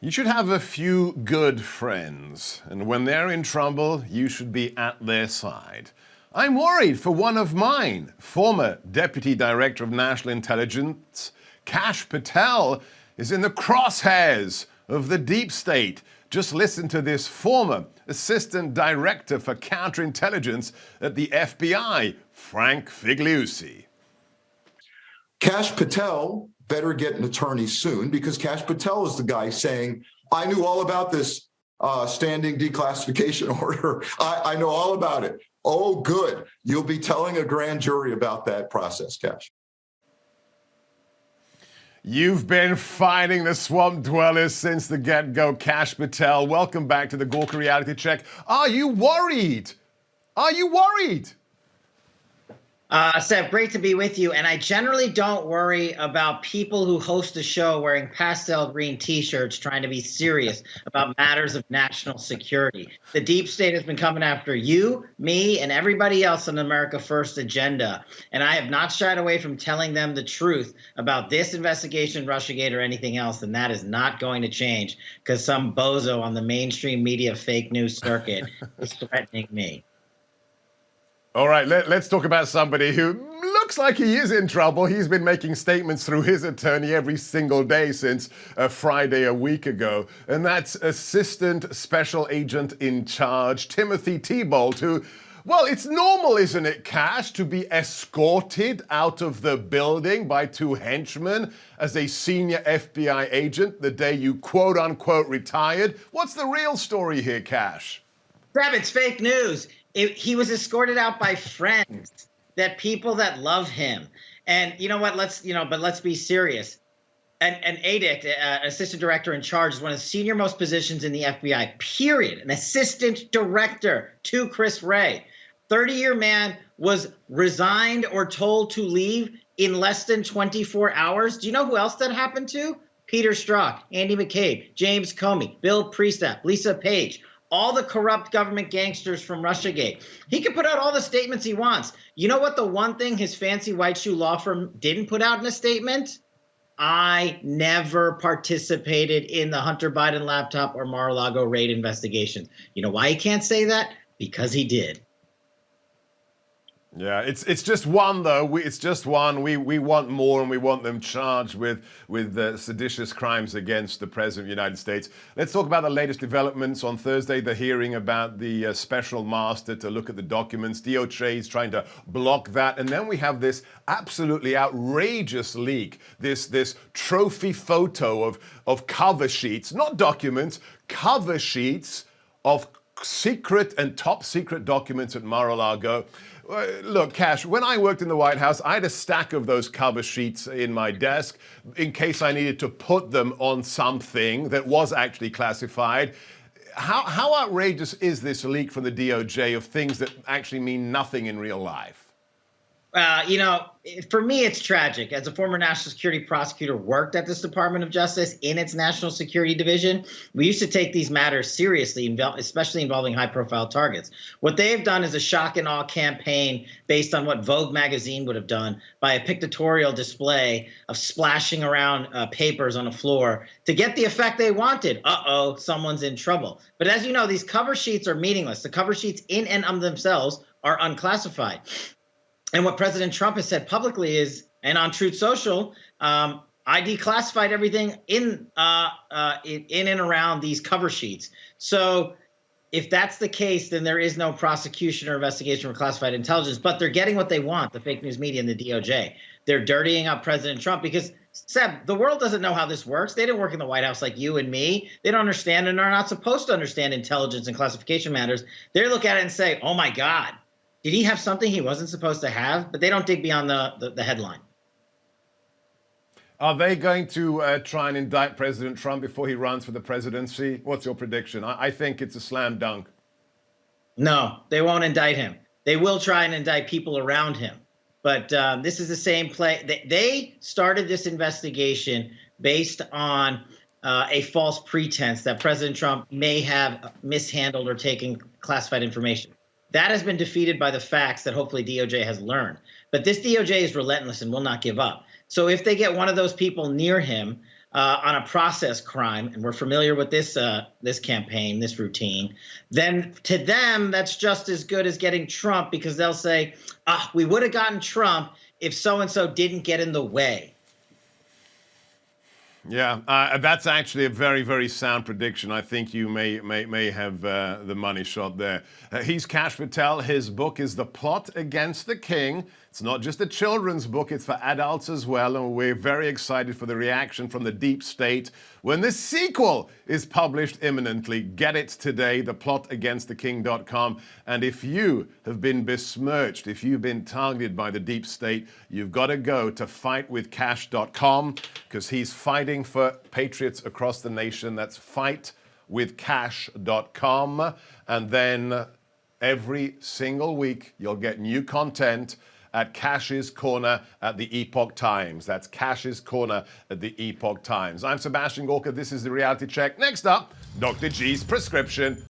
You should have a few good friends, and when they're in trouble, you should be at their side. I'm worried for one of mine, former Deputy Director of National Intelligence, Kash Patel, is in the crosshairs of the deep state. Just listen to this former Assistant Director for Counterintelligence at the FBI, Frank Figliuzzi. Kash Patel better get an attorney soon, because Kash Patel is the guy saying, I knew all about this standing declassification order. I know all about it. Oh, good. You'll be telling a grand jury about that process, Kash. You've been fighting the swamp dwellers since the get-go, Kash Patel. Welcome back to the Gorka Reality Check. Are you worried? Are you worried? Seth, great to be with you. And I generally don't worry about people who host a show wearing pastel green T-shirts trying to be serious about matters of national security. The deep state has been coming after you, me, and everybody else on the America First agenda. And I have not shied away from telling them the truth about this investigation, Russiagate, or anything else. And that is not going to change because some bozo on the mainstream media fake news circuit is threatening me. All right, let's talk about somebody who looks like he is in trouble. He's been making statements through his attorney every single day since Friday a week ago. And that's Assistant Special Agent in Charge, Timothy Thibault, who, well, it's normal, isn't it, Kash, to be escorted out of the building by two henchmen as a senior FBI agent the day you quote-unquote retired? What's the real story here, Kash? Seb, it's fake news. He was escorted out by friends, that people that love him. And you know what? Let's be serious. An indict, assistant director in charge, is one of the senior most positions in the FBI, period. An assistant director to Chris Wray. 30-year man was resigned or told to leave in less than 24 hours. Do you know who else that happened to? Peter Strzok, Andy McCabe, James Comey, Bill Priestap, Lisa Page. All the corrupt government gangsters from Russiagate. He can put out all the statements he wants. You know what the one thing his fancy white shoe law firm didn't put out in a statement? I never participated in the Hunter Biden laptop or Mar-A-Lago raid investigations. You know why he can't say that? Because he did. Yeah, it's just one though. It's just one. We want more, and we want them charged with seditious crimes against the President of the United States. Let's talk about the latest developments on Thursday. The hearing about the special master to look at the documents. DOJ is trying to block that, and then we have this absolutely outrageous leak. This trophy photo of cover sheets, not documents, cover sheets of secret and top secret documents at Mar-A-Lago. Look, Kash, when I worked in the White House, I had a stack of those cover sheets in my desk in case I needed to put them on something that was actually classified. How outrageous is this leak from the DOJ of things that actually mean nothing in real life? For me, it's tragic. As a former national security prosecutor, worked at this Department of Justice in its national security division, we used to take these matters seriously, especially involving high-profile targets. What they have done is a shock and awe campaign based on what Vogue magazine would have done by a pictorial display of splashing around papers on a floor to get the effect they wanted. Uh-oh, someone's in trouble. But as you know, these cover sheets are meaningless. The cover sheets in and of themselves are unclassified. And what President Trump has said publicly is, and on Truth Social, I declassified everything in and around these cover sheets. So if that's the case, then there is no prosecution or investigation for classified intelligence. But they're getting what they want, the fake news media and the DOJ. They're dirtying up President Trump because, Seb, the world doesn't know how this works. They didn't work in the White House like you and me. They don't understand and are not supposed to understand intelligence and classification matters. They look at it and say, oh, my God. Did he have something he wasn't supposed to have? But they don't dig beyond the headline. Are they going to try and indict President Trump before he runs for the presidency? What's your prediction? I think it's a slam dunk. No, they won't indict him. They will try and indict people around him. But this is the same play. They started this investigation based on a false pretense that President Trump may have mishandled or taken classified information. That has been defeated by the facts that hopefully DOJ has learned. But this DOJ is relentless and will not give up. So if they get one of those people near him, on a process crime, and we're familiar with this this campaign, this routine, then to them that's just as good as getting Trump, because they'll say, we would have gotten Trump if so-and-so didn't get in the way. Yeah, that's actually a very, very sound prediction. I think you may have the money shot there. He's Kash Patel. His book is The Plot Against the King. It's not just a children's book, it's for adults as well. And we're very excited for the reaction from the deep state when the sequel is published imminently. Get it today, theplotagainsttheking.com. And if you have been besmirched, if you've been targeted by the deep state, you've got to go to fightwithkash.com, because he's fighting for patriots across the nation. That's fightwithkash.com. And then every single week, you'll get new content at Kash's Corner at the Epoch Times. That's Kash's Corner at the Epoch Times. I'm Sebastian Gorka. This is The Reality Check. Next up, Dr. G's prescription